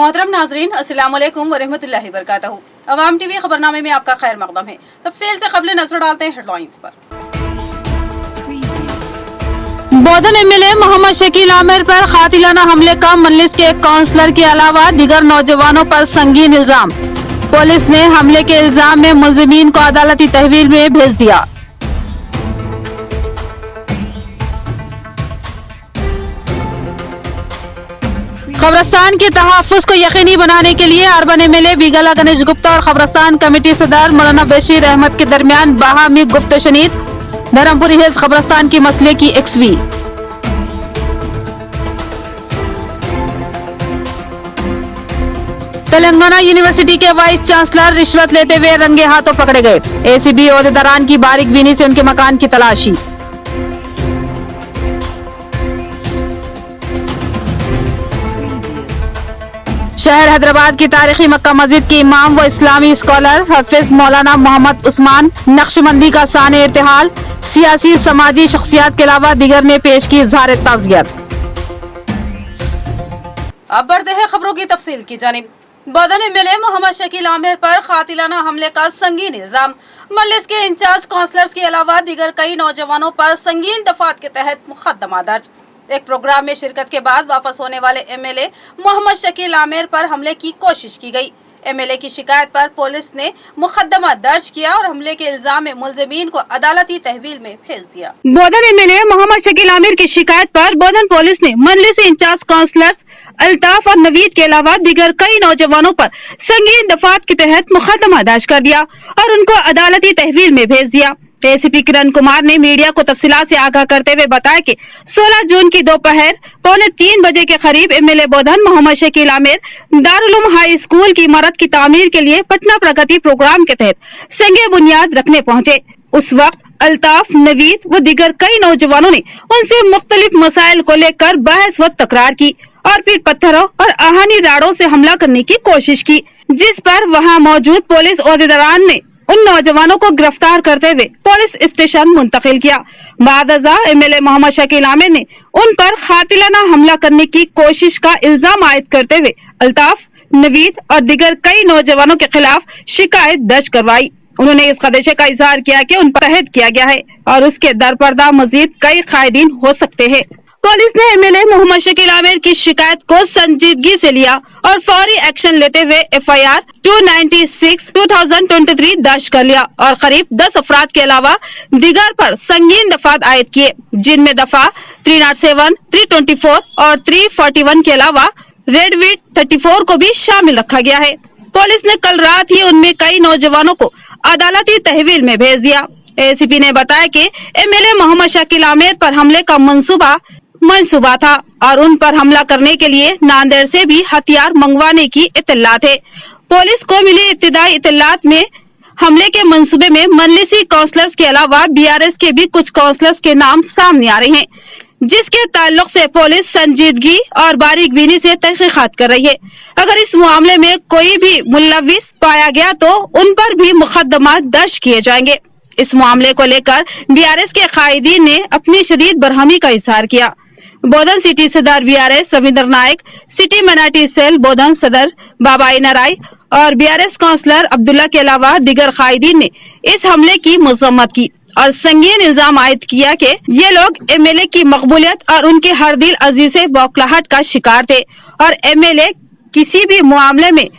मोहतरम नाजरीन, अस्सलाम वालेकुम वरहमतुल्लाहि वबरकातुहू। अवाम टीवी खबरनामे में आपका खैर मकदम है। तफसील से खबरें नजर डालते हैं हेडलाइंस पर। बोधन एमएलए मोहम्मद शकील आमिर पर कातिलाना हमले का मजलिस के एक काउंसलर के अलावा दीगर नौजवानों पर संगीन इल्जाम। पुलिस ने हमले के इल्जाम में मुलजिमीन को अदालती तहवील में भेज दिया। खबरस्तान के तहफ़्फ़ुज़ को यकीनी बनाने के लिए अर्बन एमएलए बीगला गणेश गुप्ता और खबरस्तान कमेटी सदर मौलाना बशीर अहमद के दरमियान बाहमी गुफ्त शनीद। धर्मपुरी हिल्स खबरस्तान की मसले की एक्सवी। तेलंगाना यूनिवर्सिटी के वाइस चांसलर रिश्वत लेते हुए रंगे हाथों पकड़े गए। एसीबी ओहदेदारान की बारीक बीनी से उनके मकान की तलाशी। शहर हैदराबाद की तारीखी मक्का मस्जिद के इमाम व इस्लामी स्कॉलर हाफिज मौलाना मोहम्मद उस्मान नक्शबंदी का साने इर्तिहाल। सियासी समाजी शख्सियात के अलावा दीगर ने पेश की इज़हार ताज़ियत। अब बढ़ते हैं खबरों की तफसील की जानिब। बोधन एमएलए मोहम्मद शकील आमिर पर कातिलाना हमले का संगीन इल्जाम। मजलिस के इंचार्ज काउंसलर्स के अलावा दीगर कई नौजवानों पर संगीन दफात के तहत मुकदमा दर्ज। एक प्रोग्राम में शिरकत के बाद वापस होने वाले एमएलए मोहम्मद शकील आमिर पर हमले की कोशिश की गई। एमएलए की शिकायत पर पुलिस ने मुकदमा दर्ज किया और हमले के इल्जाम में मुलजिमीन को अदालती तहवील में भेज दिया। बोधन एमएलए मोहम्मद शकील आमिर की शिकायत पर बोधन पुलिस ने मजलिस इंचार्ज काउंसलर्स अल्ताफ और नवीद के अलावा दीगर कई नौजवानों पर संगीन दफात के तहत मुकदमा दर्ज कर दिया और उनको अदालती तहवील में भेज दिया। एसीपी किरण कुमार ने मीडिया को तफसीलात से आगाह करते हुए बताया कि 16 जून की दोपहर 2:45 बजे के करीब एमएलए बोधन मोहम्मद शकील आमिर दारुल उलूम हाई स्कूल की इमारत की तामीर के लिए पटना प्रगति प्रोग्राम के तहत संगे बुनियाद रखने पहुंचे। उस वक्त अल्ताफ, नवीद व दीगर कई नौजवानों ने उनसे मुख्तलिफ मसाइल को लेकर बहस व तकरार की और फिर पत्थरों और आहानी राड़ों से हमला करने की कोशिश की, जिस पर वहां मौजूद पुलिस ओहदेदारान ने उन नौजवानों को गिरफ्तार करते हुए पुलिस स्टेशन मुंतकिल किया। बादअज़ा एमएलए मोहम्मद शकील आमिर ने उन पर कातिलाना हमला करने की कोशिश का इल्जाम आयद करते हुए अल्ताफ, नवीद और दीगर कई नौजवानों के खिलाफ शिकायत दर्ज करवाई। उन्होंने इस खदशे का इजहार किया कि उन पर तहत किया गया है और उसके दरपर्दा मजीद कई कायदीन हो सकते हैं। पुलिस ने एमएलए मोहम्मद शकील आमिर की शिकायत को संजीदगी से लिया और फौरी एक्शन लेते हुए FIR 296/2023 दर्ज कर लिया और करीब 10 अफराद के अलावा दीगर पर संगीन दफात आयद किए, जिनमें दफा 307, 324 और 341 के अलावा रेडविट 34 को भी शामिल रखा गया है। पुलिस ने कल रात ही उनमें कई नौजवानों को अदालती तहवील में भेज दिया। एसीपी ने बताया कि एमएलए मोहम्मद शकील आमिर पर हमले का मंसूबा था और उन पर हमला करने के लिए नांदेड़ से भी हथियार मंगवाने की इत्तलात है। पुलिस को मिली इब्तिदाई इत्तलात में हमले के मंसूबे में मजलिसी काउंसलर्स के अलावा BRS के भी कुछ काउंसलर्स के नाम सामने आ रहे हैं, जिसके ताल्लुक से पुलिस संजीदगी और बारीक बीनी से तहकीकात कर रही है। अगर इस मामले में कोई भी मुलविस पाया गया तो उन पर भी मुकदमा दर्ज किए जाएंगे। इस मामले को लेकर BRS के कायदीन ने अपनी शदीद बरहमी का इजहार किया। बोधन सिटी सदर BRS रविंद्र नायक, सिटी माइनॉरिटी सेल बोधन सदर बाबाई नाराय और BRS काउंसलर अब्दुल्ला के अलावा दीगर कायदीन ने इस हमले की मजम्मत की और संगीन इल्जाम आयद किया कि ये लोग एमएलए की मकबूलियत और उनके हर दिल अजीज से बौखलाहट का शिकार थे और एमएलए किसी भी मामले में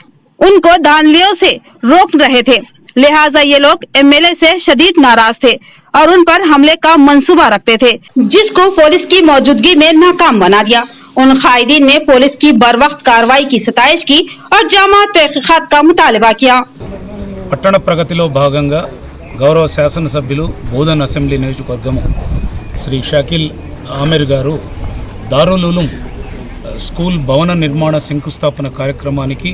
उनको धांधलियों से रोक रहे थे, लिहाजा ये लोग एमएलए से शदीद नाराज थे और उन पर हमले का मंसूबा रखते थे, जिसको पुलिस की मौजूदगी में नाकाम बना दिया। उन कायदीन ने पुलिस की बरवक्त कार्रवाई की सताइश की और जामा तहकीकात का मुतालबा किया। పట్టణ ప్రగతిలో భాగంగా గౌరవ శాసనసభ్యులు బోధన్ అసెంబ్లీ నియోజకవర్గం శ్రీ షకీల్ ఆమిర్ గారు దారుల్ ఉలూమ్ స్కూల్ భవన నిర్మాణ శంకుస్థాపన కార్యక్రమానికి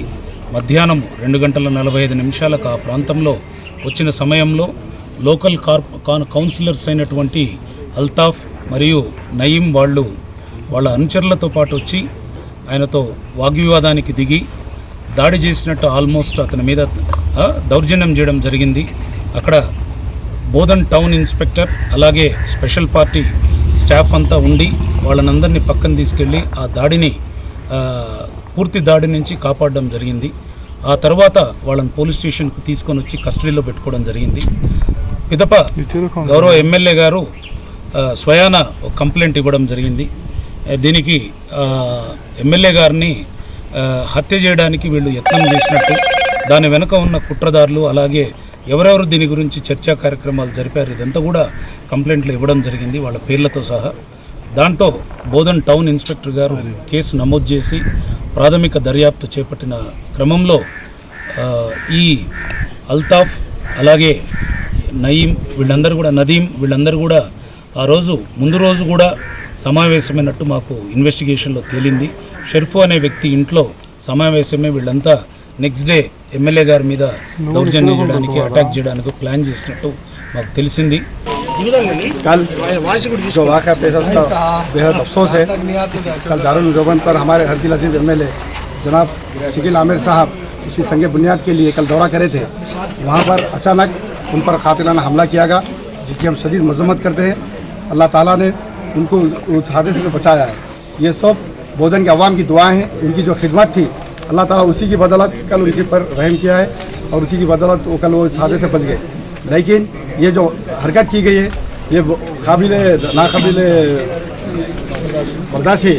మధ్యాహ్నం 2:45 ఆ ప్రాంతంలో వచ్చిన సమయంలో లోకల్ కౌన్సిలర్స్ అయినటువంటి అల్తాఫ్ మరియు నయీం వాళ్ళ అనుచరులతో పాటు వచ్చి ఆయనతో వాగ్వివాదానికి దిగి దాడి చేసినట్టు ఆల్మోస్ట్ అతని మీద దౌర్జన్యం చేయడం జరిగింది. అక్కడ బోధన్ టౌన్ ఇన్స్పెక్టర్ అలాగే స్పెషల్ పార్టీ స్టాఫ్ అంతా ఉండి వాళ్ళనందరినీ పక్కన తీసుకెళ్ళి ఆ దాడిని పూర్తి దాడి నుంచి కాపాడడం జరిగింది. ఆ తర్వాత వాళ్ళని పోలీస్ స్టేషన్కు తీసుకొని వచ్చి కస్టడీలో పెట్టుకోవడం జరిగింది. పిదప గౌరవ ఎమ్మెల్యే గారు స్వయాన ఒక కంప్లైంట్ ఇవ్వడం జరిగింది. దీనికి ఎమ్మెల్యే గారిని హత్య చేయడానికి వీళ్ళు యత్నం చేసినట్టు, దాని వెనుక ఉన్న కుట్రదారులు, అలాగే ఎవరెవరు దీని గురించి చర్చా కార్యక్రమాలు జరిపారు, ఇదంతా కూడా కంప్లైంట్లు ఇవ్వడం జరిగింది వాళ్ళ పేర్లతో సహా. దాంతో బోధన్ టౌన్ ఇన్స్పెక్టర్ గారు కేసు నమోదు చేసి ప్రాథమిక దర్యాప్తు చేపట్టిన క్రమంలో ఈ అల్తాఫ్ అలాగే నయీం నదీం వీళ్ళందరూ కూడా ఆ రోజు ముందు రోజు కూడా సమావేశమైనట్టు మాకు ఇన్వెస్టిగేషన్లో తేలింది. షెర్ఫు అనే వ్యక్తి ఇంట్లో సమావేశమే వీళ్ళంతా నెక్స్ట్ డే ఎమ్మెల్యే గారి మీద దౌర్జన్యం చేయడానికి, అటాక్ చేయడానికి ప్లాన్ చేసినట్టు మాకు తెలిసింది. कल जो वाक़या पेश उसका बेहद अफसोस है। कल दारुल देवबंद पर हमारे हरदिल अजीज़ एमएलए जनाब शकील आमिर साहब इसी संग बुनियाद के लिए कल दौरा करे थे। वहाँ पर अचानक उन पर कातिलाना हमला किया गया, जिसकी हम शदीद मजम्मत करते हैं। अल्लाह ताला ने उनको उस हादसे से बचाया है। ये सब बोधन के अवाम की दुआएँ हैं। उनकी जो खिदमत थी अल्लाह ताला उसी की बदौलत कल उनके पर रहम किया है और उसी की बदौलत वो कल वो इस हादसे से बच गए। लेकिन ये जो हरकत की गई है ये नाकाबिल बर्दाश्त है।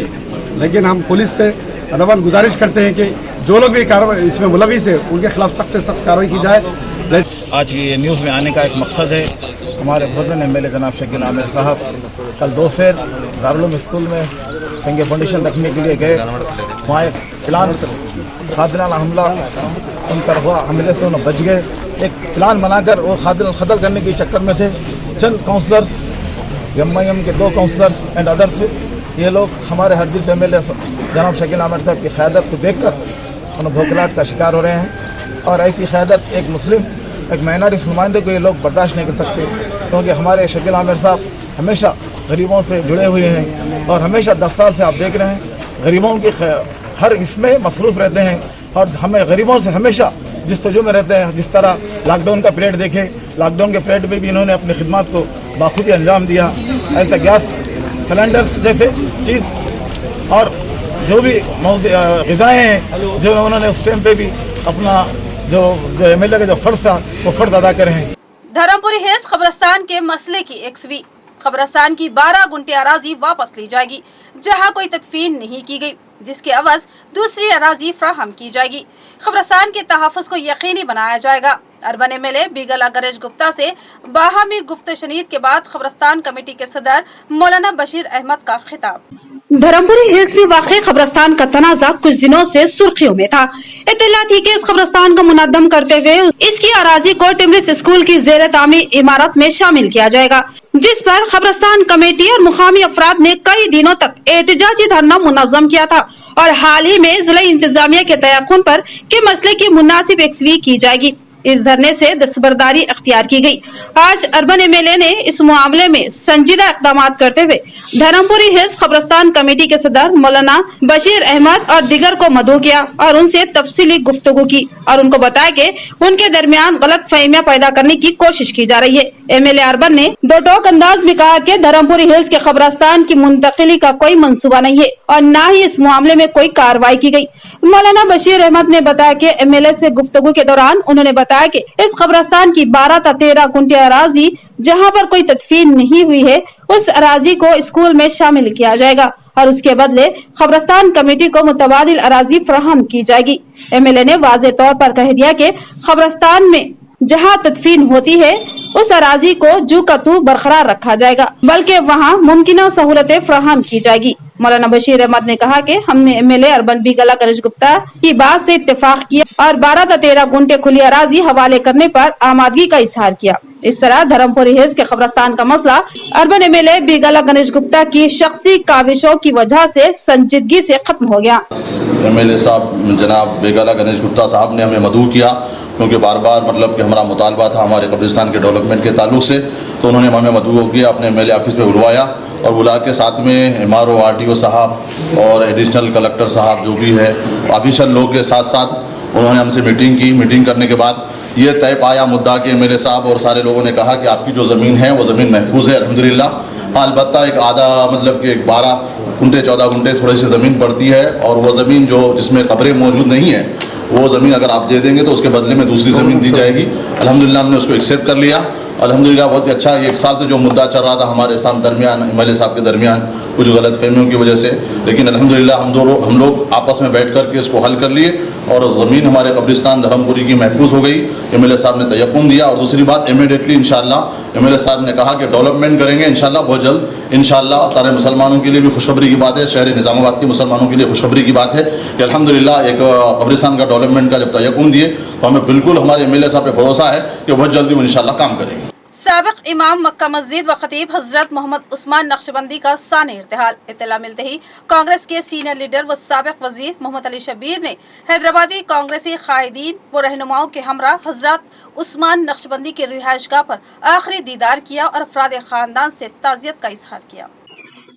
लेकिन हम पुलिस से अदबन गुजारिश करते हैं कि जो लोग भी कार्रवाई इसमें मुलविस है उनके खिलाफ सख्त से सख्त कार्रवाई की जाए। आज ये न्यूज़ में आने का एक मकसद है, हमारे बोधन एमएलए जनाब शकील आमिर साहब कल दोपहर दारुल स्कूल में संगे फाउंडेशन रखने के लिए गए। वहाँ एक प्लान खादिलाना हमला उन पर हुआ, हमले से उन्हें बच गए। एक प्लान बनाकर वो खदल करने के चक्कर में थे। चंद काउंसलर्स, एम के 2 काउंसलर्स एंड अदर्स, ये लोग हमारे हरदिल से एमएलए जनाब शकील आमिर साहब की क़यादत को देखकर उन्हें भोखलाहट का शिकार हो रहे हैं। और ऐसी क़यादत एक मुस्लिम, एक माइनॉरिटी नुमाइंदे को ये लोग बर्दाश्त नहीं कर सकते, क्योंकि हमारे शकील आमिर साहब हमेशा गरीबों से जुड़े हुए हैं और हमेशा 10 साल से आप देख रहे हैं गरीबों की हर इसमें मसरूफ़ रहते हैं और हमें गरीबों से हमेशा जिस तजु में रहते हैं। जिस तरह लॉकडाउन का पीरियड देखे, लॉकडाउन के पीरियड में भी इन्होंने अपनी खिदमत को बाखूबी अंजाम दिया। ऐसे गैस सिलेंडर्स जैसे चीज़ और जो भी ग़िज़ाएँ हैं जो उन्होंने उस टाइम पे भी अपना जो एमएलए का जो फ़र्ज़ था वो फ़र्ज़ अदा करे हैं। धर्मपुरी हिल्स कब्रिस्तान के मसले की XV कब्रिस्तान की 12 गुंटे अराजी वापस ली जाएगी, जहां कोई तदफीन नहीं की गई, जिसके अवज दूसरी अराजी फ्राहम की जाएगी। कब्रिस्तान के तहफ़्फ़ुज़ को यकीनी बनाया जाएगा। अर्बन एमएलए बिगला गणेश गुप्ता से बाहमी गुफ्त शनीद के बाद कब्रिस्तान कमेटी के सदर मौलाना बशीर अहमद का खिताब। धर्मपुरी हिल्स में वाक़ कब्रिस्तान का तनाज़ा कुछ दिनों से सुर्खियों में था। इत्तला थी कि इस कब्रिस्तान को मुनद्दम करते हुए इसकी अराजी को टिमरिस स्कूल की ज़ेर तामीर इमारत में शामिल किया जाएगा, जिस पर कब्रिस्तान कमेटी और मुकामी अफराद ने कई दिनों तक एहतजाजी धरना मुनज़्ज़म किया था और हाल ही में जिला इंतजामिया के तयक़ुन पर के मसले की मुनासिब XV की जाएगी। इस धरने से दस्तबरदारी अख्तियार की गई। आज अर्बन एमएलए ने इस मामले में संजीदा इक़दाम करते हुए धर्मपुरी हिल्स कब्रिस्तान कमेटी के सदर मौलाना बशीर अहमद और दिगर को मदऊ किया और उनसे तफसीली गुफ्तगू की और उनको बताया कि उनके दरमियान गलत फहमियां पैदा करने की कोशिश की जा रही है। एमएलए अर्बन ने दो टोक अंदाज में कहा कि धर्मपुरी हिल्स के कब्रिस्तान की मुंतकिली का कोई मंसूबा नहीं है और न ही इस मामले में कोई कार्रवाई की गई। मौलाना बशीर अहमद ने बताया कि एमएलए से गुफ्तगू के दौरान उन्होंने बताया कि इस कब्रिस्तान की 12 से 13 गुंटे अराजी जहां पर कोई तदफीन नहीं हुई है, उस अराजी को स्कूल में शामिल किया जाएगा और उसके बदले कब्रिस्तान कमेटी को मुतबादिल अराजी फराहम की जाएगी। एमएलए ने वाज़े तौर पर कह दिया कि कब्रिस्तान में जहां तदफीन होती है उस अराजी को जू का तू बरकरार रखा जाएगा, बल्कि वहां मुमकिना सहूलतें फराहम की जाएगी। मौलाना बशीर अहमद ने कहा कि हमने एमएलए अर्बन बिगला गणेश गुप्ता की बात से इत्तेफाक किया और 12 से 13 गुंटे खुली अराजी हवाले करने पर आमादगी का इजहार किया। इस तरह धर्मपुरी हिल्स के कब्रिस्तान का मसला अर्बन एमएलए बिगला गणेश गुप्ता की शख्सी काविशों की वजह से संजीदगी से खत्म हो गया। एमएलए साहब जनाब बिगला गणेश गुप्ता साहब ने हमें मदऊ किया, क्योंकि बार बार मतलब कि हमारा मुतालबा था हमारे कब्रिस्तान के डेवलपमेंट के ताल्लुक से, तो उन्होंने हमें मदऊ किया, अपने एमएलए ऑफिस में बुलवाया और बुला के साथ में MRO RDO साहब और एडिशनल कलेक्टर साहब जो भी है ऑफिशियल लोग के साथ साथ उन्होंने हमसे मीटिंग की। मीटिंग करने के बाद ये तय पाया मुद्दा कि एमएलए साहब और सारे लोगों ने कहा कि आपकी जो ज़मीन है वो ज़मीन महफूज है अल्हम्दुलिल्लाह। हाँ, अलबत्ता एक आधा मतलब कि 12 गुंठे 14 गुंठे थोड़ी सी ज़मीन पड़ती है, और वो ज़मीन जो जिसमें कब्रें मौजूद नहीं है, वो ज़मीन अगर आप दे देंगे तो उसके बदले में दूसरी ज़मीन दी जाएगी। अल्हम्दुलिल्लाह हमने उसको एक्सेप्ट कर लिया। अल्हम्दुलिल्लाह बहुत ही अच्छा। 1 साल से जो मुद्दा चल रहा था हमारे साथ दरमियान, MLA साहब के दरमियान कुछ गलत फहमियों की वजह से, लेकिन अल्हम्दुलिल्लाह हम लोग आपस में बैठ कर के इसको हल कर लिए और ज़मीन हमारे कब्रिस्तान धर्मपुरी की महफूज हो गई। MLA साहब ने तयक्कुन दिया। और दूसरी बात, इमीडिएटली इंशाअल्लाह MLA साहब ने कहा कि डेवलपमेंट करेंगे इंशाअल्लाह बहुत जल्द। इंशाअल्लाह सारे मुसलमानों के लिए भी खुशखबरी की बात है, शहर निज़ामाबाद के मुसलमानों के लिए खुशखबरी की बात है कि अल्हम्दुलिल्लाह एक कब्रिस्तान का डेवलपमेंट का जब तयक्कुन दिए तो हमें बिल्कुल हमारे MLA साहब पे भरोसा है कि बहुत जल्दी वो इंशाअल्लाह काम करेंगे। साबिक इमाम मक्का मस्जिद व खतीब हजरत मोहम्मद उस्मान नक्शबंदी का साने इर्तिहाल। इत्तला मिलते ही कांग्रेस के सीनियर लीडर व साबिक वजीर मोहम्मद अली शबीर ने हैदराबादी कांग्रेसी कायदीन व रहनुमाओं के हमरा हजरत उस्मान नक्शबंदी के रिहाइशगाह पर आखिरी दीदार किया और अफराद खानदान से ताज़ियत का इजहार किया।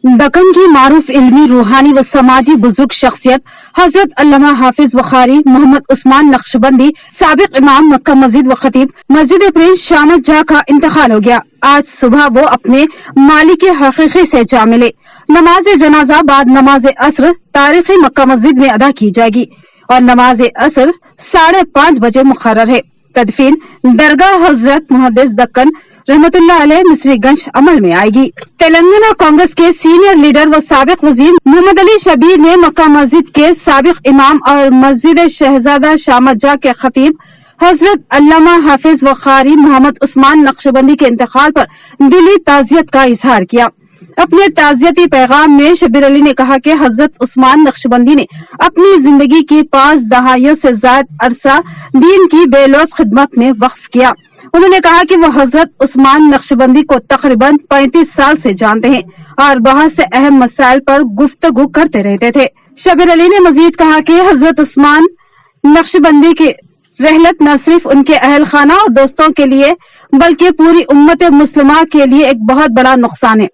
दक्कन की मारूफ इल्मी, रूहानी व समाजी बुजुर्ग शख्सियत हजरत अल्लामा हाफिज वखारी मोहम्मद उस्मान नक्शबंदी साबिक इमाम मक्का मस्जिद व खतीब मस्जिद प्रिंस शामत जहाँ का इंतकाल हो गया। आज सुबह वो अपने मालिक हकीकी से जा मिले। नमाज जनाजा बाद नमाज असर तारीखी मक्का मस्जिद में अदा की जाएगी और नमाज असर 5:30 बजे मुकर्रर है। तदफीन दरगाह हजरत मुहद्दिस दक्कन रहमतुल्लाह अलैह मिस्रीगंज अमल में आएगी। तेलंगाना कांग्रेस के सीनियर लीडर व साबिक वजीर मोहम्मद अली शबीर ने मक्का मस्जिद के साबिक इमाम और मस्जिद शहजादा शामत जहाँ के खतीब हजरत अल्लामा हाफिज वखारी मोहम्मद उस्मान नक्शबंदी के इंतकाल पर दिली ताज़ियत का इजहार किया। अपने ताज़ियती पैगाम में शबीर अली ने कहा कि हजरत उस्मान नक्शबंदी ने अपनी जिंदगी की 5 दहाइयों से ज्यादा अरसा दीन की बेलौस खिदमत में वक्फ किया। उन्होंने कहा कि वो हजरत उस्मान नक्शबंदी को तकरीबन 35 साल से जानते हैं और बहुत से अहम मसाइल पर गुफ्तगू करते रहते थे। शबीर अली ने मजीद कहा कि हजरत उस्मान नक्शबंदी की रहलत न सिर्फ उनके अहल खाना और दोस्तों के लिए बल्कि पूरी उम्मत मुस्लिमा के लिए एक बहुत बड़ा नुकसान है।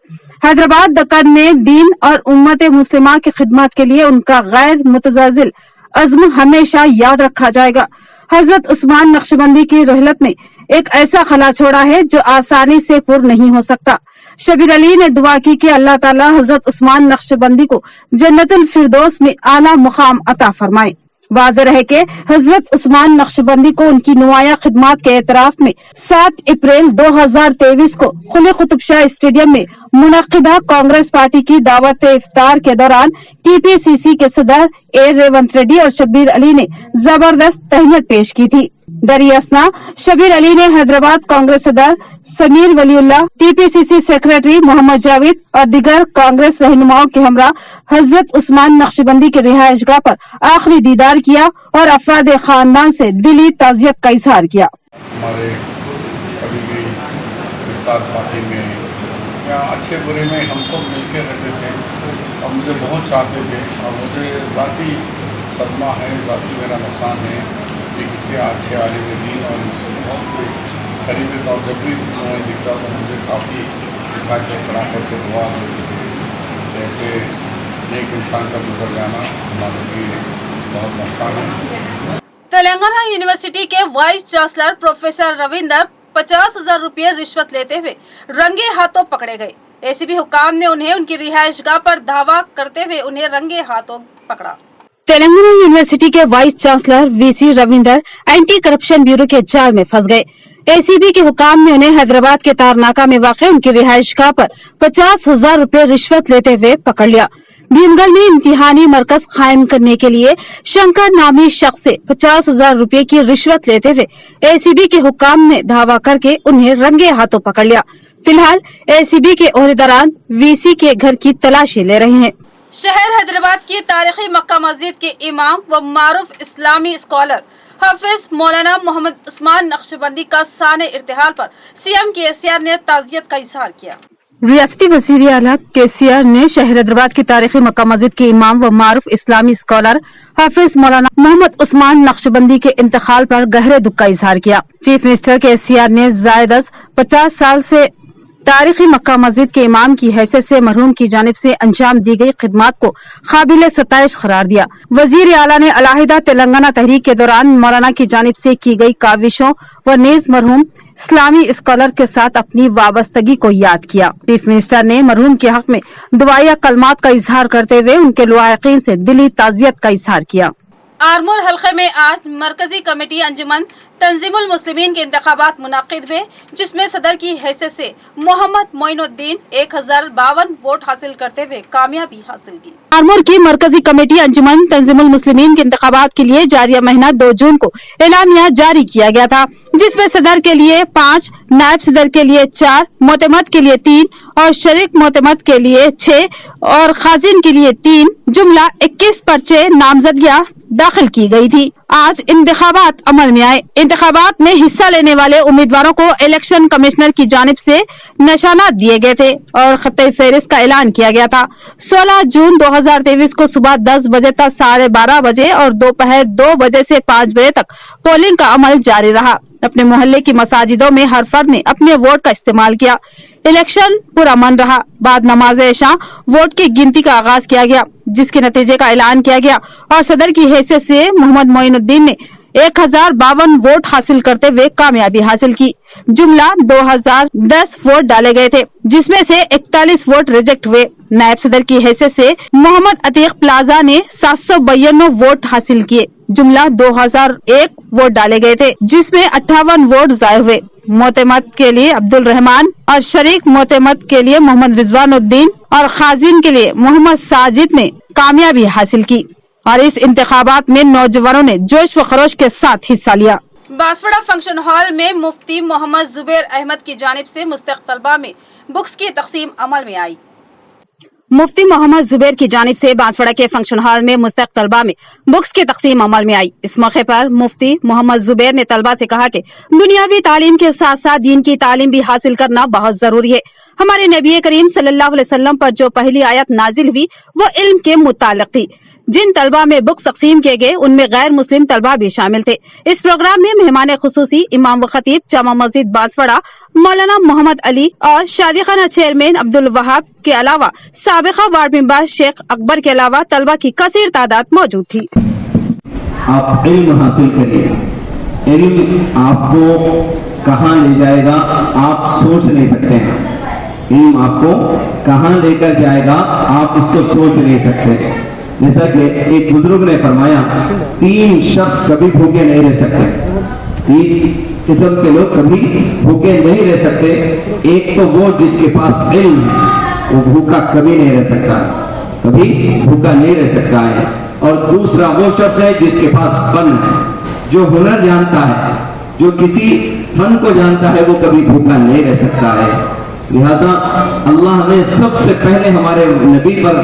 हैदराबाद दक्कन में दीन और उम्मत मुस्लिमा की खिदमत के लिए उनका गैर मुतज़ाज़िल अज़्म हमेशा याद रखा जाएगा। हजरत उस्मान नक्शबंदी की रहलत ने एक ऐसा खला छोड़ा है जो आसानी से पूर्ण नहीं हो सकता। शबीर अली ने दुआ की कि अल्लाह ताला हजरत उस्मान नक्शबंदी को जन्नतुल फिरदौस में आला मुकाम अता फरमाए। वाज़ेह है कि हजरत उस्मान नक्शबंदी को उनकी नुमाया खिदमत के एतराफ में 7 अप्रैल 2023 को खुले कुतुब शाह स्टेडियम में मुनक्किदा कांग्रेस पार्टी की दावत इफ्तार के दौरान TPCC के सदर A रेवंत रेड्डी और शबीर अली ने जबरदस्त तहनीत पेश की थी। दरियासना शबीर अली ने हैदराबाद कांग्रेस सदर समीर वलीउल्लाह, TPCC सेक्रेटरी मोहम्मद जावेद और दिगर कांग्रेस रहनुमाओं के हमरा हजरत उस्मान नक्शबंदी के रिहाइशगाह पर आखिरी दीदार किया और अफराद खानदान से दिली ताज़ियत का इजहार किया। हमारे कभी भी इफ्तार पार्टी में या अच्छे बुरे में हम सब मिलकर रहते थे और मुझे बहुत चाहते थे और मुझे ज़ाती सदमा है, ज़ाती मेरा नुकसान है कि कितने अच्छे आलिम दीन और मुझसे बहुत करीबी और जब भी उन्हें दिखता तो मुझे काफ़ी दिखा के खड़ा करके दुआ देते थे। ऐसे एक इंसान का गुजर जाना हमारे लिए बहुत नुकसान है। तेलंगाना यूनिवर्सिटी के वाइस चांसलर प्रोफेसर रविंदर 50,000 रुपये रिश्वत लेते हुए रंगे हाथों पकड़े गए। ACP हुकाम ने उन्हें उनकी रिहाइशगाह पर धावा करते हुए उन्हें रंगे हाथों पकड़ा। तेलंगाना यूनिवर्सिटी के vice chancellor VC Ravinder anti corruption bureau के जाल में फंस गए। ACP के हुकाम ने उन्हें हैदराबाद के तारनाका में वाक़ उनकी रिहाइशगाह पर 50,000 रुपये रिश्वत लेते हुए पकड़ लिया। भीमगल में इम्तिहानी मरकज कायम करने के लिए शंकर नामी शख्स से 50,000 रुपये की रिश्वत लेते हुए ACP के हुकाम ने धावा करके उन्हें रंगे हाथों पकड़ लिया। फिलहाल ACP के ओहदेदारान VC के घर की तलाशी ले रहे हैं। शहर हैदराबाद की तारीखी मक्का मस्जिद के इमाम व मारूफ इस्लामी स्कॉलर हाफिज मौलाना मोहम्मद उस्मान नक्शबंदी का साने इर्तिहाल पर CM KCR ने ताज़ियत का इजहार किया। रियासती वज़ीर आला KCR ने शहर हैदराबाद की तारीखी मक्का मस्जिद के इमाम व मारूफ इस्लामी स्कॉलर हाफिज मौलाना मोहम्मद उस्मान नक्शबंदी के इंतकाल पर गहरे दुख का इजहार किया। चीफ मिनिस्टर KCR ने जायद 50 साल से तारीखी मक्का मस्जिद के इमाम की हैसियत से मरहूम की जानिब से अंजाम दी गई खिदमात को काबिल सताइश करार दिया। वजीर आला ने अलहदा तेलंगाना तहरीक के दौरान मौलाना की जानिब से की गई काविशों व नेज मरहूम इस्लामी स्कॉलर के साथ अपनी वाबस्तगी को याद किया। चीफ मिनिस्टर ने मरहूम के हक में दुआया कलमात का इजहार करते हुए उनके लवाकिन से दिली ताज़ियत का इजहार किया। आरमूर हल्के में आज मरकजी कमेटी अंजुमन तंजीमुल मुस्लिमीन के इंतखाबात मुनाकिद हुए, जिसमें सदर की हैसियत से मोहम्मद मोइनुद्दीन 1052 वोट हासिल करते हुए कामयाबी हासिल की। आरमूर की मरकजी कमेटी अंजुमन तंजीमुल मुस्लिमीन के इंतखाबात के लिए जारिया महीना 2 जून को एलानिया जारी किया गया था, जिसमें सदर के लिए 5, नायब सदर के लिए 4, मोतमद के लिए 3 और शरीक मोतमद के लिए 6 और खाजिन के लिए 3 जुमला 21 पर्चे नामजदगियां दाखिल की गई थी। आज इंतखाबात अमल में आए। इंतखाबात में हिस्सा लेने वाले उम्मीदवारों को इलेक्शन कमिश्नर की जानिब से निशानात दिए गए थे और खत्ते फहरिस्त का ऐलान किया गया था। 16 जून 2023 को सुबह 10 बजे तक 12:30 बजे और दोपहर 2 बजे से 5 बजे तक पोलिंग का अमल जारी रहा। अपने मोहल्ले की मसाजिदों में हर फर्द ने अपने वोट का इस्तेमाल किया। इलेक्शन पुरअमन रहा। बाद नमाज इशा वोट की गिनती का आगाज किया गया, जिसके नतीजे का ऐलान किया गया और सदर की हैसियत से मोहम्मद मोइनुद्दीन ने 1052 वोट हासिल करते हुए कामयाबी हासिल की। जुमला 2010 वोट डाले गए थे, जिसमें से 41 वोट रिजेक्ट हुए। नायब सदर की हैसियत से मोहम्मद अतीक प्लाजा ने 752 वोट हासिल किए। जुमला 2001 वोट डाले गए थे, जिसमें 58 वोट जाये हुए। मोतमद के लिए अब्दुल रहमान और शरीक मोतमद के लिए मोहम्मद रिजवानुद्दीन और खाजिन के लिए मोहम्मद साजिद ने कामयाबी हासिल की और इस इंतखाबात में नौजवानों ने जोश व खरोश के साथ हिस्सा लिया। बांसवाड़ा फंक्शन हॉल में मुफ्ती मोहम्मद जुबैर अहमद की जानिब से मुस्तक तलबा में बुक्स की तकसीम अमल में आई। मुफ्ती मोहम्मद जुबैर की जानिब से बांसवाड़ा के फंक्शन हॉल में मुस्तक तलबा में बुक्स की तकसीम अमल में आई। इस मौके पर मुफ्ती मोहम्मद जुबैर ने तलबा से कहा कि दुनियावी तालीम के साथ साथ दीन की तालीम भी हासिल करना बहुत जरूरी है। हमारे नबी करीम सल्लल्लाहु अलैहि वसल्लम पर जो पहली आयत नाजिल हुई वो इल्म के मुताल्लिक थी। जिन तलबा में बुक्स तकसीम किए गए उनमें गैर मुस्लिम तलबा भी शामिल थे। इस प्रोग्राम में मेहमान खुसूसी इमाम व खतीब जामा मस्जिद बांसवाड़ा मौलाना मोहम्मद अली और शादीखाना चेयरमैन अब्दुल वहाब के अलावा साबिका वार्ड मेंबर शेख अकबर के अलावा तलबा की कसीर तादाद मौजूद थी। आप इल्म हासिल करिए। इल्म आपको कहाँ ले जाएगा आप सोच नहीं सकते हैं। इल्म आपको कहाँ लेकर जाएगा आप इसको सोच नहीं सकते। जैसा कि एक बुजुर्ग ने फरमाया, 3 शख्स कभी भूखे नहीं रह सकते। 3 किस्म के लोग कभी भूखे नहीं रह सकते। एक तो वो जिसके पास इल्म है, वो भूखा कभी नहीं रह सकता, कभी भूखा नहीं रह सकता है। और दूसरा वो शख्स है जिसके पास फन है, जो हुनर जानता है, जो किसी फन को जानता है, वो कभी भूखा नहीं रह सकता है। लिहाजा अल्लाह ने सबसे पहले हमारे नबी पर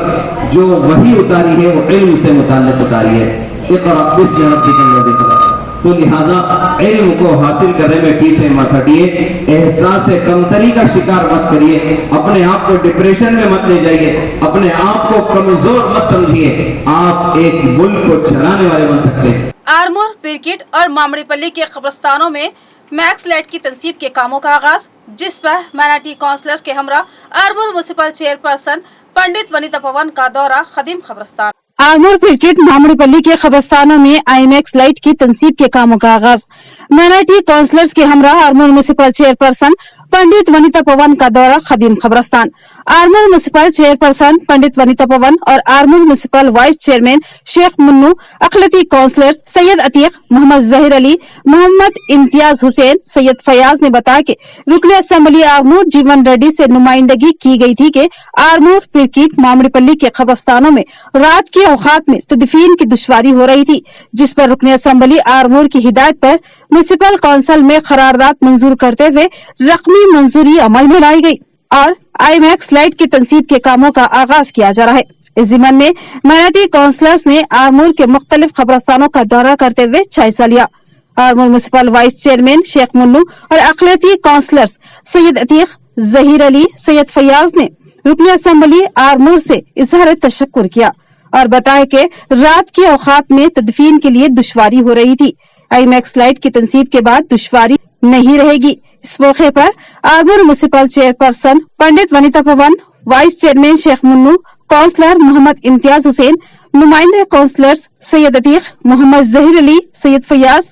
जो वही उतारी है वो इल्म से मुताल्लिक उतारी है। इक़रा बिस्मि रब्बिकल लज़ी खलक़। तो लिहाजा इल्म को हासिल करने में पीछे मत हटिए। एहसास कमतरी का शिकार मत करिए। अपने आप को डिप्रेशन में मत ले जाइए। अपने आप को कमजोर मत समझिए। आप एक मुल्क को चलाने वाले बन सकते हैं। आरमूर, पिरकिट और मामड़ीपल्ली के कब्रिस्तानों में मैक्स लाइट की तनसीब के कामों का आगाज, जिस पर माइनॉरिटी काउंसलर के हमरा आरमूर म्युनिसिपल चेयरपर्सन पंडित वनिता पवन का दौरा खदीम कब्रिस्तान। आरमूर, पिरकिट, मामड़ीपल्ली के कब्रिस्तानों में आईमैक्स लाइट की तनसीब के कामों का आगाज। माइनॉरिटी काउंसलर्स के हमरा आरमूर म्युनिसिपल चेयरपर्सन पंडित वनिता पवन का दौरा खदीम कब्रिस्तान। आरमूर म्युनिसिपल चेयरपर्सन पंडित वनिता पवन और Armoor municipal vice chairman Sheikh Munnu, अखिलती काउंसलर्स सैयद अतीक, मोहम्मद जहीर अली, मोहम्मद इम्तियाज हुसैन, सैयद फयाज ने बताया कि रुकन असेंबली आरमूर जीवन रेड्डी से नुमाइंदगी की गई थी कि आरमूर, पिरकिट, मामड़ीपल्ली के कब्रिस्तानों में रात के औकात में तदफीन की दुश्वारी हो रही थी, जिस पर रुकन असेंबली आरमूर की हिदायत पर म्युनिसिपल काउंसिल में करारदाद मंजूर करते हुए रकमी मंजूरी अमल में लाई गई और आईमैक्स लाइट की तनसीब के कामों का आगाज किया जा रहा है। इस जिम्मन में माइनॉरिटी काउंसलर्स ने आरमूर के मुख्तलिफ कब्रिस्तानों का दौरा करते हुए जायजा लिया। Armoor municipal vice chairman Sheikh Munnu और अखिलती काउंसलर्स सैयद अतीक, जहीर अली, सैयद फयाज ने रुकन असेंबली आरमूर से इजहार तशक्कुर किया और बताया कि रात के औकात में तदफीन के लिए दुश्वारी हो रही थी। आईमैक्स लाइट की तनसीब के बाद दुश्वारी नहीं रहेगी। इस मौके पर Agra municipal chairperson Pandit Vanita Pawan, vice chairman Sheikh Munnu, councillor Mohammed Imtiaz Hussain, नुमाइंदे काउंसलर्स सैयद अतीक, मोहम्मद जहीर अली, सैयद फयाज,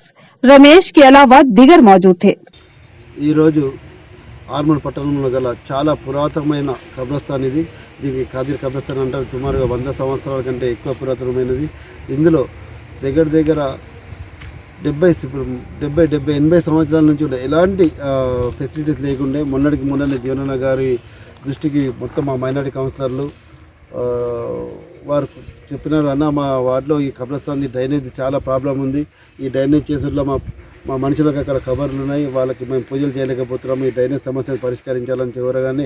रमेश के अलावा दीगर मौजूद थे। ఈ రోజు ఆర్మూర్ పట్టణంలో గల చాలా పురాతనమైన కబ్రస్థాన్ ఇది. దీనికి ఖాదీర్ కబ్రస్థాన్ అంటారు. సుమారుగా 100 సంవత్సరాల కంటే ఎక్కువ పురాతనమైనది. ఇందులో దగ్గర 80 సంవత్సరాల నుంచి ఉండే ఎలాంటి ఫెసిలిటీస్ లేకుండే మొన్ననే జీవనన్న గారి దృష్టికి మొత్తం మా మైనారిటీ కౌన్సిలర్లు వారు చెప్పినారు, అన్న మా వార్డులో ఈ కబ్రస్థాన్ డ్రైనేజ్ చాలా ప్రాబ్లం ఉంది, ఈ డ్రైనేజ్ చేసేట్లో మా మనుషులకు అక్కడ కబర్లు ఉన్నాయి, వాళ్ళకి మేము పూజలు చేయలేకపోతున్నాము, ఈ డ్రైనేజ్ సమస్యను పరిష్కరించాలని చివరగానే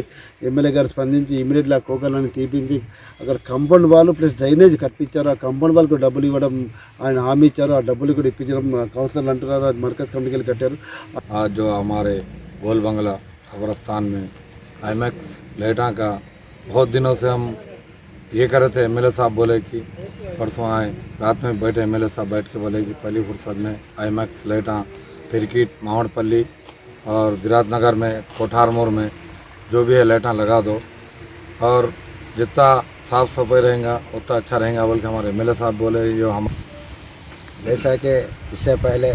ఎమ్మెల్యే గారు స్పందించి ఇమీడియట్లీ ఆ కోకర్లను తీపించి అక్కడ కాంపౌండ్ వాళ్ళు ప్లస్ డ్రైనేజ్ కట్టించారు. ఆ కాంపౌండ్ వాళ్ళకు డబ్బులు ఇవ్వడం ఆయన హామీ ఇచ్చారు. ఆ డబ్బులు కూడా ఇప్పించడం కౌన్సిలర్లు అంటున్నారు, అది మర్కజ్ కమిటీకి వెళ్ళి కట్టారు. आज जो हमारे गोल बंगला कब्रस्तान में आईमैक्स लाइटा का बहुत दिनों से हम ये कर रहे थे। एमएलए साहब बोले कि परसों आए, रात में बैठे एमएलए साहब बैठ के बोले कि पहली फुर्सत में आईमैक्स लाइटा पिरकिट मावड़पल्ली और ज़िरात नगर में कोठार मोड़ में जो भी है लाइटा लगा दो और जितना साफ़ सफाई रहेगा उतना अच्छा रहेगा बोल के हमारे एमएलए साहब बोले। जो हम जैसा कि इससे पहले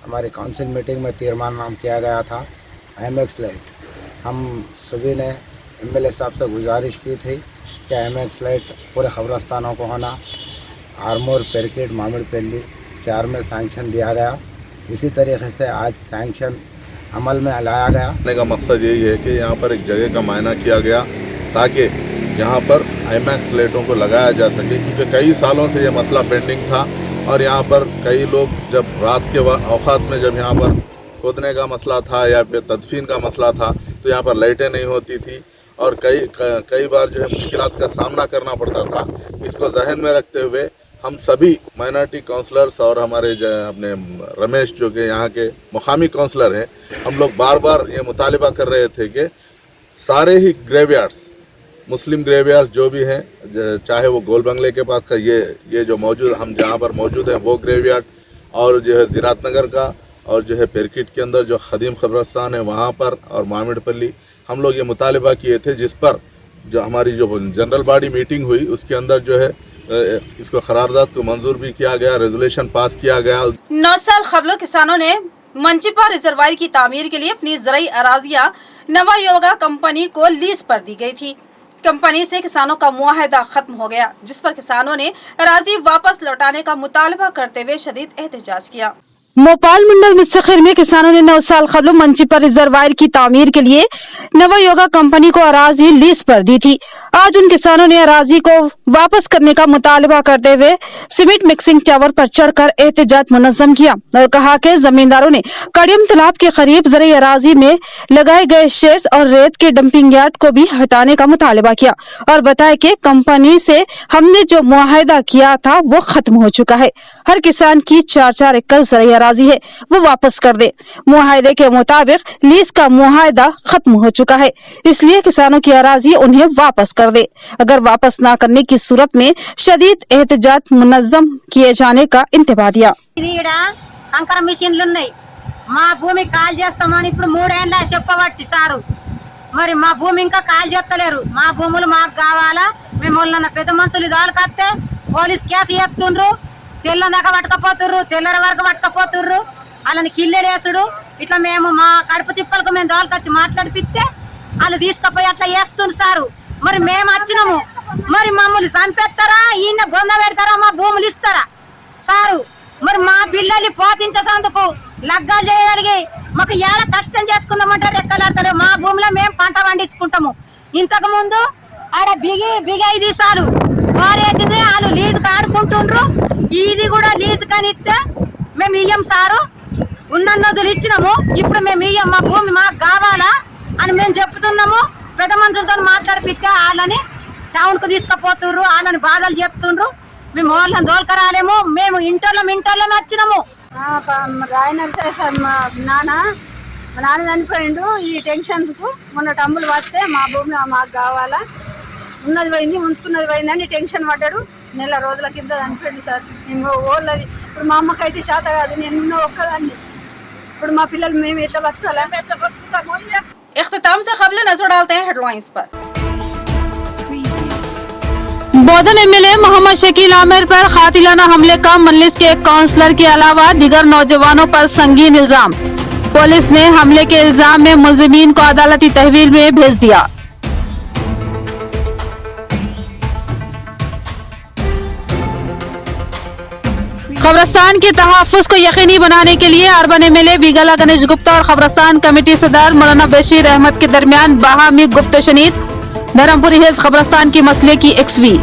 हमारी काउंसिल मीटिंग में तीर्मान नाम किया गया था आईमैक्स लाइट, हम सभी ने एमएलए साहब से गुजारिश की थी कि आईमैक्स लाइट पूरे खबरस्तानों को होना। आरमोर, पेरकिट, मामिड़पल्ली 4 में सैंक्शन दिया गया। इसी तरीके से आज सैंक्शन अमल में लाया गया। करने का मकसद यही है कि यहाँ पर एक जगह का मायना किया गया ताकि यहाँ पर आईमैक्स लाइटों को लगाया जा सके, क्योंकि कई सालों से ये मसला पेंडिंग था और यहाँ पर कई लोग जब रात के औकात में जब यहाँ पर खोदने का मसला था या फिर तदफीन का मसला था तो यहाँ पर लाइटें नहीं होती थी और कई बार जो है मुश्किलात का सामना करना पड़ता था। इसको जहन में रखते हुए हम सभी माइनॉरिटी काउंसलर्स और हमारे अपने रमेश जो कि यहाँ के मुकामी काउंसलर हैं, हम लोग बार बार ये मुतालिबा कर रहे थे कि सारे ही ग्रेवयार्ड्स, मुस्लिम ग्रेवयार्ड्स जो भी हैं, चाहे वो गोल बंगले के पास का ये जो मौजूद हम जहाँ पर मौजूद हैं वो ग्रेवयार्ड और जो है ज़िरात नगर का और जो है पेरकिट के अंदर जो खदीम कब्रस्तान है वहाँ पर और मामिड़पल्ली हम लोग ये मुतालिबा किए थे, जिस पर जो हमारी जो जनरल बॉडी मीटिंग हुई उसके अंदर जो है इसको करारदाद को मंजूर भी किया गया, रेजोल्यूशन पास किया गया। 9 साल कबल किसानों ने मंचिपा रिजर्वायर की तामीर के लिए अपनी ज़राई अराजियां नवा योगा कंपनी को लीज पर दी गई थी। कंपनी से किसानों का मुआहदा खत्म हो गया, जिस पर किसानों ने अराजी वापस लौटाने का मुतालबा करते हुए शदीद एहतजाज किया। मोपाल मंडल मुस्तखिर में किसानों ने 9 साल कबल मंचिपा रिजर्वायर की तामीर के लिए नवा योगा कंपनी को अराजी लीज पर दी थी। आज उन किसानों ने अराजी को वापस करने का मुतालबा करते हुए सीमेंट मिक्सिंग टावर पर चढ़कर एहतजाज मुनज़्ज़म किया और कहा कि जमींदारों ने कड़ियम तालाब के करीब ज़राई अराजी में लगाए गए शेड्स और रेत के डंपिंग यार्ड को भी हटाने का मुतालबा किया और बताया कि कंपनी से हमने जो मुआहदा किया था वो खत्म हो चुका है। हर किसान की 4-4 एकड़ ज़राई अराजी है वो वापस कर दे। मुआहदे के मुताबिक लीज का मुआहदा खत्म हो चुका है, इसलिए किसानों की अराजी उन्हें वापस कर दे। अगर वापस ना करने की सूरत में शदीद एहतजाज मुनज़्ज़म किए जाने का इंतबा दिया। अंकर मिషన్లు ఉన్నాయి, మా భూమి కాల్ చేస్తామని ఇప్పుడు 3 ఏళ్ల చెప్పబట్టి సారు, మరి మా భూమి ఇంకా కాల్ చేస్తలేరు। మా భూములు మాకు కావాలా, మేము వాళ్ళన్న పెద్ద మనుషులు దోలకత్తే పోలీస్ కేసు చేస్తుండ్రు, తెల్లదాకా పట్టుకపోతుర్రు, తెల్లర వరకు పట్టుకపోతుర్రు, వాళ్ళని కిల్లెలేసుడు ఇట్లా మేము మా కడుపు తిప్పలకు మేము దోలకొచ్చి మాట్లాడిపిస్తే వాళ్ళు తీసుకుపోయి అట్లా చేస్తుండ్రు సారు। మరి మేము వచ్చినాము, మరి మమ్మల్ని చంపేస్తారా, ఈయన బొంద పెడతారా, మా భూములు ఇస్తారా సారు? మరి మా పిల్లల్ని పోతించేందుకు లగ్గాలు చేయగలిగి మాకు ఏడ కష్టం చేసుకుందామంటే రెక్కలాడతారు। మా భూమిలో మేము పంట పండించుకుంటాము। ఇంతకు ముందు ఆడ బిగైది సారు వారేసింది, వాళ్ళు లీజుకు ఆడుకుంటుండ్రు, ఇది కూడా లీజు కనిస్తే మేము ఇయ్యం సారు, ఉన్న నదులు ఇచ్చినాము, ఇప్పుడు మేము ఇయ్యం, మా భూమి మాకు కావాలా అని మేము చెప్తున్నాము। పెద్ద మనుషులతో మాట్లాడిపిస్తే వాళ్ళని టౌన్కు తీసుకుపోతుర్రు, వాళ్ళని బాధలు చెప్తుండ్రు, మేము వాళ్ళని దోల్కరాలేము, మేము ఇంటర్లో వచ్చినాము। రాయనర్సే సార్ మా నాన్న చనిపోయిండు, ఈ టెన్షన్కు మొన్న టమ్ములు పడితే మా భూమి మాకు కావాలా, ఉన్నది పోయింది ఉంచుకున్నది పోయిందని టెన్షన్ పడ్డాడు। నెల రోజుల కింద చనిపోయింది సార్। మేము ఓళ్ళది ఇప్పుడు మా అమ్మకైతే చేత కాదు, నేను ఒక్కదాన్ని ఇప్పుడు మా పిల్లలు మేము ఎట్లా బతకాలా? इख्तिताम से खबरें नजर डालते हैं हेडलाइंस पर। बौद्धन एमएलए मोहम्मद शकील आमिर पर कातिलाना हमले का मजलिस के एक काउंसलर के अलावा दीगर नौजवानों पर संगीन इल्जाम। पुलिस ने हमले के इल्जाम में मुलजिमीन को अदालती तहवील में भेज दिया। खबरस्तान के तहफ़्फ़ुज़ को यकीनी बनाने के लिए अर्बन एमएलए बिगला गणेश गुप्ता और खबरस्तान कमेटी सदर मौलाना बशीर अहमद के दरमियान बाहमी गुफ्त शनीद। धर्मपुरी हिल्स खबरस्तान की मसले की एक्सवी।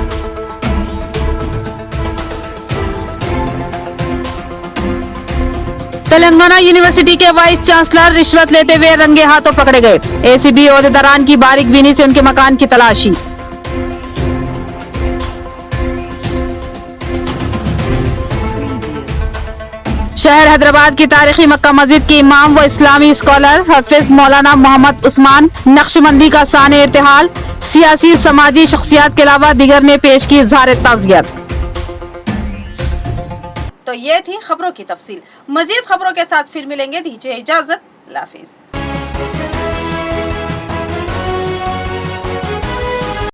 तेलंगाना यूनिवर्सिटी के वाइस चांसलर रिश्वत लेते हुए रंगे हाथों पकड़े गए। एसीबी ओहदेदारान की बारीक बीनी से उनके मकान की तलाशी। शहर हैदराबाद की तारीखी मक्का मस्जिद के इमाम व इस्लामी स्कॉलर हाफिज मौलाना मोहम्मद उस्मान नक्शबंदी का साने इर्तिहाल। सियासी समाजी शख्सियत के अलावा दीगर ने पेश की इजहार ताज़ियत। तो ये थी खबरों की तफसील। मजीद खबरों के साथ फिर मिलेंगे, दीजिए इजाजत। अल्लाह हाफिज।